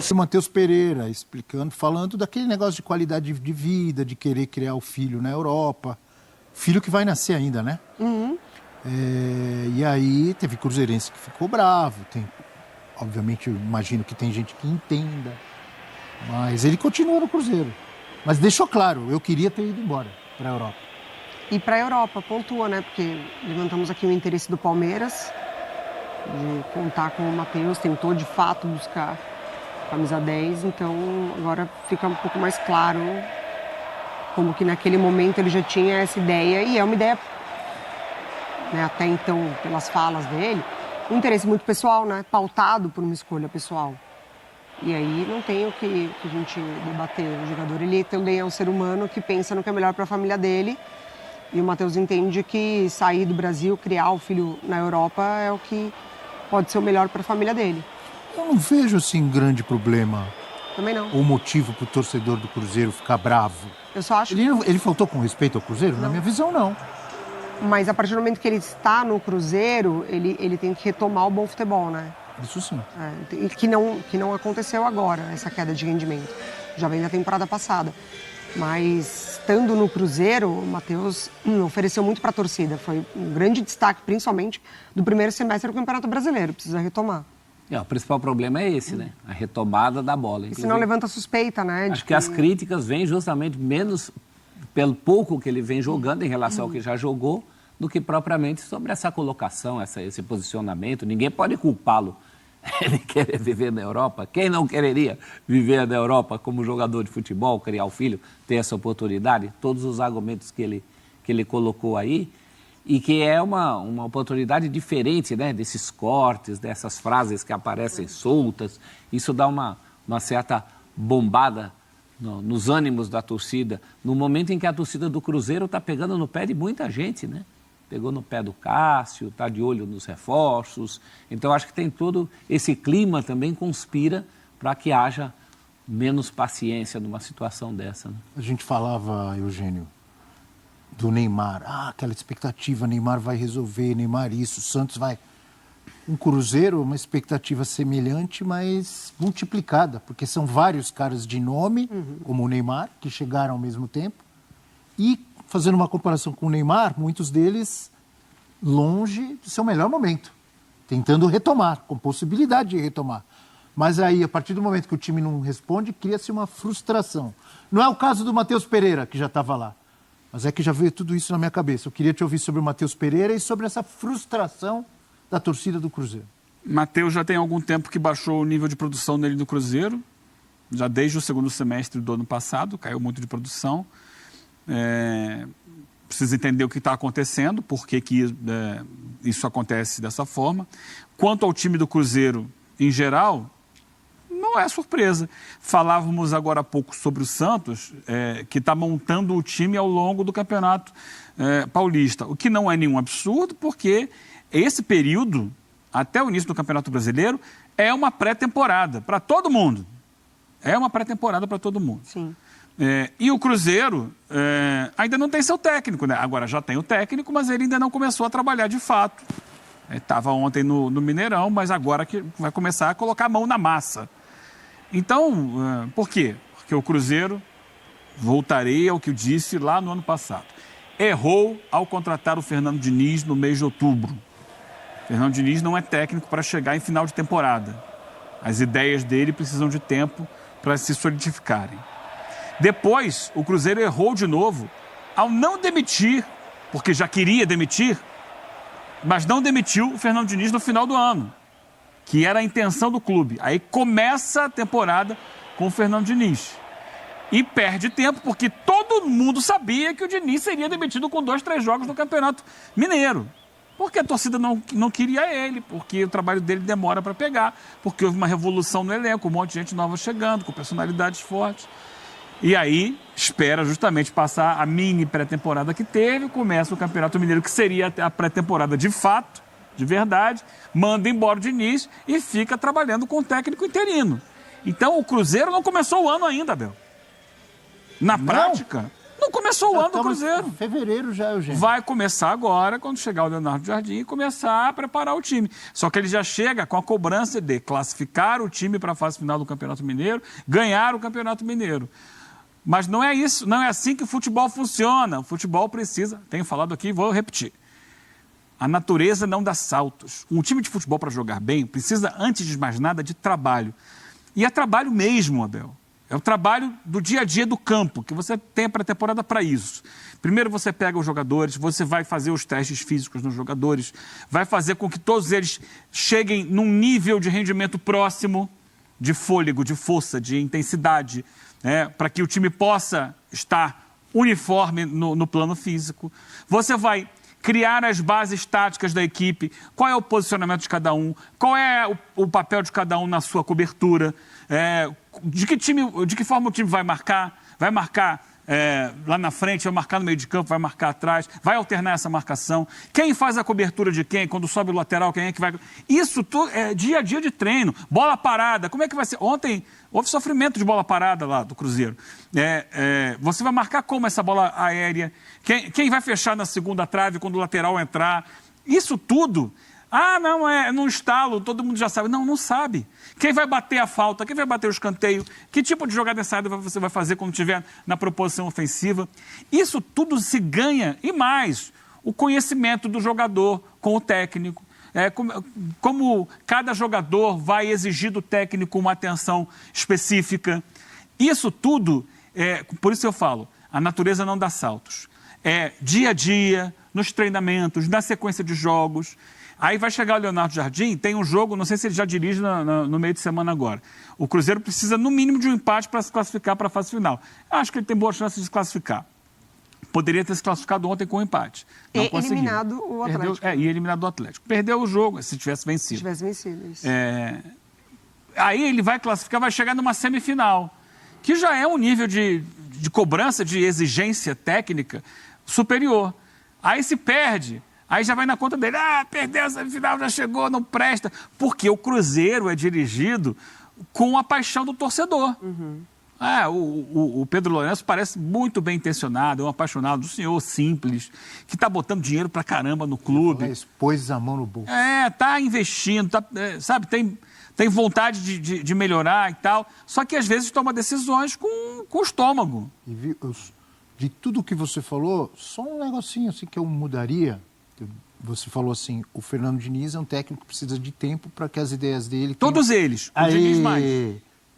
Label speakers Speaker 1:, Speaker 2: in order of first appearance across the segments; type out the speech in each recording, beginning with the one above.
Speaker 1: O Matheus Pereira explicando, falando daquele negócio de qualidade de vida, de querer criar o filho na Europa. Filho que vai nascer ainda, né?
Speaker 2: Uhum.
Speaker 1: E aí teve cruzeirense que ficou bravo. Obviamente, eu imagino que tem gente que entenda. Mas ele continua no Cruzeiro. Mas deixou claro, eu queria ter ido embora para a Europa.
Speaker 2: E para a Europa, pontua, né? Porque levantamos aqui o interesse do Palmeiras de contar com o Matheus, tentou de fato buscar a camisa 10, então agora fica um pouco mais claro como que naquele momento ele já tinha essa ideia, e é uma ideia, né, até então, pelas falas dele, um interesse muito pessoal, né? Pautado por uma escolha pessoal. E aí não tem o que a gente debater. O jogador, ele também é um ser humano que pensa no que é melhor para a família dele. E o Matheus entende que sair do Brasil, criar o filho na Europa é o que pode ser o melhor para a família dele.
Speaker 1: Eu não vejo, assim, grande problema.
Speaker 2: Também não.
Speaker 1: Ou motivo para o torcedor do Cruzeiro ficar bravo.
Speaker 2: Eu só acho...
Speaker 1: Ele faltou com respeito ao Cruzeiro?
Speaker 2: Não.
Speaker 1: Na minha visão, não.
Speaker 2: Mas a partir do momento que ele está no Cruzeiro, ele tem que retomar o bom futebol, né?
Speaker 1: Isso sim.
Speaker 2: E que não aconteceu agora, essa queda de rendimento. Já vem da temporada passada. Mas, estando no Cruzeiro, o Matheus ofereceu muito para a torcida. Foi um grande destaque, principalmente, do primeiro semestre do Campeonato Brasileiro. Precisa retomar.
Speaker 3: O principal problema é esse, né? A retomada da bola.
Speaker 2: E senão levanta suspeita, né?
Speaker 3: Acho que as críticas vêm justamente menos pelo pouco que ele vem jogando em relação ao que já jogou, do que propriamente sobre essa colocação, esse posicionamento. Ninguém pode culpá-lo. Ele querer viver na Europa. Quem não quereria viver na Europa como jogador de futebol, criar o filho, ter essa oportunidade? Todos os argumentos que ele colocou aí, e que é uma oportunidade diferente, né? Desses cortes, dessas frases que aparecem soltas. Isso dá uma certa bombada nos ânimos da torcida, no momento em que a torcida do Cruzeiro está pegando no pé de muita gente, né? Pegou no pé do Cássio, está de olho nos reforços. Então, acho que tem todo esse clima também conspira para que haja menos paciência numa situação dessa, né?
Speaker 1: A gente falava, Eugênio, do Neymar. Aquela expectativa, Neymar vai resolver, Neymar isso, Santos vai... Um Cruzeiro, uma expectativa semelhante, mas multiplicada, porque são vários caras de nome, como o Neymar, que chegaram ao mesmo tempo, e... Fazendo uma comparação com o Neymar, muitos deles longe do seu melhor momento, tentando retomar, com possibilidade de retomar. Mas aí, a partir do momento que o time não responde, cria-se uma frustração. Não é o caso do Matheus Pereira, que já estava lá, mas é que já veio tudo isso na minha cabeça. Eu queria te ouvir sobre o Matheus Pereira e sobre essa frustração da torcida do Cruzeiro.
Speaker 4: Matheus já tem algum tempo que baixou o nível de produção dele do Cruzeiro, já desde o segundo semestre do ano passado, caiu muito de produção. Precisa entender o que está acontecendo, por que isso acontece dessa forma. Quanto ao time do Cruzeiro em geral, não é surpresa. Falávamos agora há pouco sobre o Santos, que está montando o time ao longo do Campeonato Paulista, o que não é nenhum absurdo, porque esse período, até o início do Campeonato Brasileiro, é uma pré-temporada para todo mundo. É uma pré-temporada para todo mundo.
Speaker 2: Sim.
Speaker 4: E o Cruzeiro ainda não tem seu técnico, né? Agora já tem o técnico, mas ele ainda não começou a trabalhar de fato. Estava ontem no Mineirão, mas agora que vai começar a colocar a mão na massa. Então, por quê? Porque o Cruzeiro, voltarei ao que eu disse lá no ano passado, errou ao contratar o Fernando Diniz no mês de outubro. O Fernando Diniz não é técnico para chegar em final de temporada. As ideias dele precisam de tempo para se solidificarem. Depois, o Cruzeiro errou de novo ao não demitir, porque já queria demitir, mas não demitiu o Fernando Diniz no final do ano, que era a intenção do clube. Aí começa a temporada com o Fernando Diniz. E perde tempo, porque todo mundo sabia que o Diniz seria demitido com 2, 3 jogos no Campeonato Mineiro. Porque a torcida não queria ele, porque o trabalho dele demora para pegar, porque houve uma revolução no elenco, um monte de gente nova chegando, com personalidades fortes. E aí, espera justamente passar a mini pré-temporada que teve, começa o Campeonato Mineiro, que seria a pré-temporada de fato, de verdade, manda embora o Diniz e fica trabalhando com o técnico interino. Então, o Cruzeiro não começou o ano ainda, Abel. Na prática, Não começou o ano do
Speaker 1: Estamos
Speaker 4: Cruzeiro.
Speaker 1: em fevereiro já, Eugênio.
Speaker 4: Vai começar agora, quando chegar o Leonardo Jardim, e começar a preparar o time. Só que ele já chega com a cobrança de classificar o time para a fase final do Campeonato Mineiro, ganhar o Campeonato Mineiro. Mas não é isso, não é assim que o futebol funciona. O futebol precisa, tenho falado aqui, vou repetir. A natureza não dá saltos. Um time de futebol, para jogar bem, precisa, antes de mais nada, de trabalho. E é trabalho mesmo, Abel. É o trabalho do dia a dia do campo, que você tem a pré-temporada para isso. Primeiro você pega os jogadores, você vai fazer os testes físicos nos jogadores, vai fazer com que todos eles cheguem num nível de rendimento próximo, de fôlego, de força, de intensidade, para que o time possa estar uniforme no plano físico. Você vai criar as bases táticas da equipe, qual é o posicionamento de cada um, qual é o papel de cada um na sua cobertura, de que forma o time vai marcar lá na frente, vai marcar no meio de campo, vai marcar atrás, vai alternar essa marcação, quem faz a cobertura de quem, quando sobe o lateral, quem é que vai... Isso tudo é dia a dia de treino, bola parada, como é que vai ser? Ontem houve sofrimento de bola parada lá do Cruzeiro. Você vai marcar como essa bola aérea, quem vai fechar na segunda trave quando o lateral entrar, isso tudo... não, no estalo, todo mundo já sabe. Não sabe. Quem vai bater a falta, quem vai bater o escanteio, que tipo de jogada ensaiada você vai fazer quando estiver na proposição ofensiva. Isso tudo se ganha, e mais, o conhecimento do jogador com o técnico. Como cada jogador vai exigir do técnico uma atenção específica. Isso tudo, por isso eu falo, a natureza não dá saltos. Dia a dia, nos treinamentos, na sequência de jogos. Aí vai chegar o Leonardo Jardim, tem um jogo, não sei se ele já dirige no meio de semana agora. O Cruzeiro precisa, no mínimo, de um empate para se classificar para a fase final. Acho que ele tem boa chance de se classificar. Poderia ter se classificado ontem com um empate. Não conseguiu.
Speaker 2: Eliminado o Atlético.
Speaker 4: E eliminado o Atlético. Perdeu o jogo, se tivesse vencido.
Speaker 2: Se tivesse vencido, isso.
Speaker 4: Aí ele vai classificar, vai chegar numa semifinal, que já é um nível de cobrança, de exigência técnica superior. Aí se perde... Aí já vai na conta dele, perdeu a semifinal, já chegou, não presta. Porque o Cruzeiro é dirigido com a paixão do torcedor. Uhum. O Pedro Lourenço parece muito bem intencionado, é um apaixonado, um senhor simples, que está botando dinheiro pra caramba no clube.
Speaker 1: Pôs a mão no bolso.
Speaker 4: Tá investindo, sabe, tem vontade de melhorar e tal. Só que às vezes toma decisões com o estômago.
Speaker 1: E de tudo que você falou, só um negocinho assim que eu mudaria. Você falou assim, o Fernando Diniz é um técnico que precisa de tempo para que as ideias dele...
Speaker 4: Todos eles, o Diniz mais.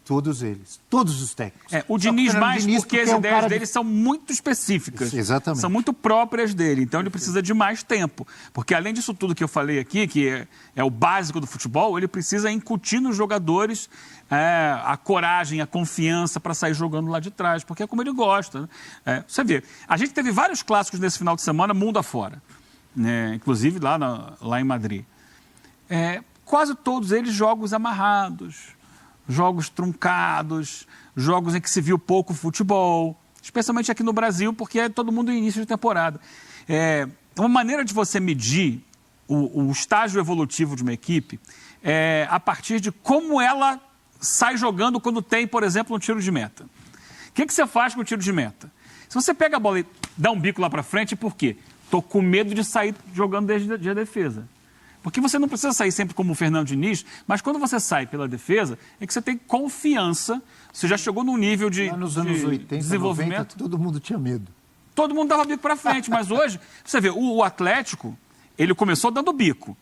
Speaker 1: Todos eles, todos os técnicos.
Speaker 4: O Diniz mais porque as ideias dele são muito específicas.
Speaker 1: Exatamente.
Speaker 4: São muito próprias dele, então ele precisa de mais tempo. Porque além disso tudo que eu falei aqui, que é o básico do futebol, ele precisa incutir nos jogadores a coragem, a confiança para sair jogando lá de trás, porque é como ele gosta. Né? Você vê, a gente teve vários clássicos nesse final de semana, mundo afora. Inclusive lá em Madrid. Quase todos eles jogos amarrados, jogos truncados, jogos em que se viu pouco futebol, especialmente aqui no Brasil, porque é todo mundo em início de temporada. Uma maneira de você medir o estágio evolutivo de uma equipe é a partir de como ela sai jogando quando tem, por exemplo, um tiro de meta. O que você faz com o tiro de meta? Se você pega a bola e dá um bico lá para frente, por quê? Estou com medo de sair jogando desde a defesa. Porque você não precisa sair sempre como o Fernando Diniz, mas quando você sai pela defesa, é que você tem confiança, você já chegou num nível de desenvolvimento.
Speaker 1: Nos anos 80, 90, todo mundo tinha medo.
Speaker 4: Todo mundo dava bico para frente, mas hoje, você vê, o Atlético, ele começou dando bico.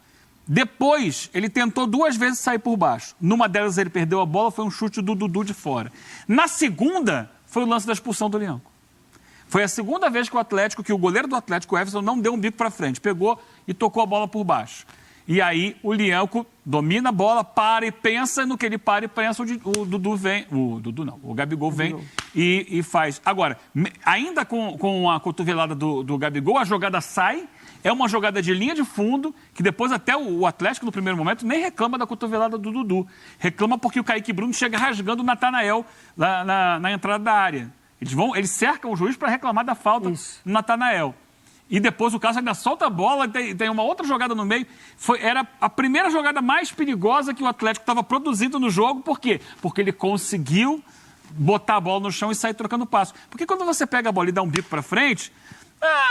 Speaker 4: Depois, ele tentou 2 vezes sair por baixo. Numa delas, ele perdeu a bola, foi um chute do Dudu de fora. Na segunda, foi o lance da expulsão do Leão. Foi a segunda vez que o goleiro do Atlético, o Everson, não deu um bico para frente. Pegou e tocou a bola por baixo. E aí o Lianco domina a bola, para e pensa, no que ele para e pensa, o Dudu vem... O Gabigol vem e faz. Agora, ainda com a cotovelada do Gabigol, a jogada sai, é uma jogada de linha de fundo, que depois até o Atlético, no primeiro momento, nem reclama da cotovelada do Dudu. Reclama porque o Kaique Bruno chega rasgando o Natanael na entrada da área. Eles cercam o juiz para reclamar da falta no Natanael. E depois o Cássio ainda solta a bola, tem uma outra jogada no meio. Era a primeira jogada mais perigosa que o Atlético estava produzindo no jogo. Por quê? Porque ele conseguiu botar a bola no chão e sair trocando passo. Porque quando você pega a bola e dá um bico para frente,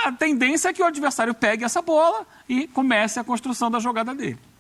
Speaker 4: a tendência é que o adversário pegue essa bola e comece a construção da jogada dele.